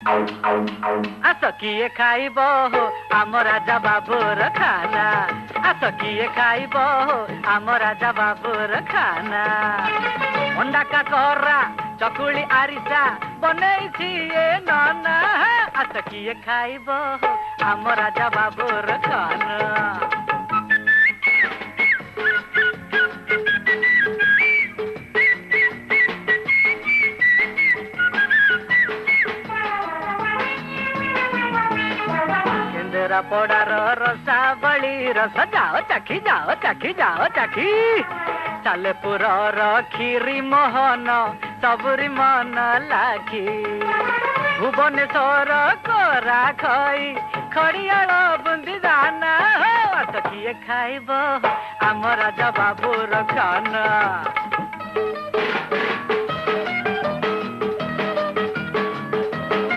आस किए खाइब हो आम राजा बाबूर खाना आस किए खाइब हो आम राजा बाबूर खाना अंडा काकरा चकुली आरिसा बनैछि ए नाना आस किए खाइब हो आम राजा बाबूर खाना पड़ार रसावली रस जाओ चाखी साले पुरर खीरी मोहन सबुरी मन लाखी भुवनेश्वर कोरा खई खड़ियाल बुंदी दाना आस किए खाइब आम राजा बाबूर खाना।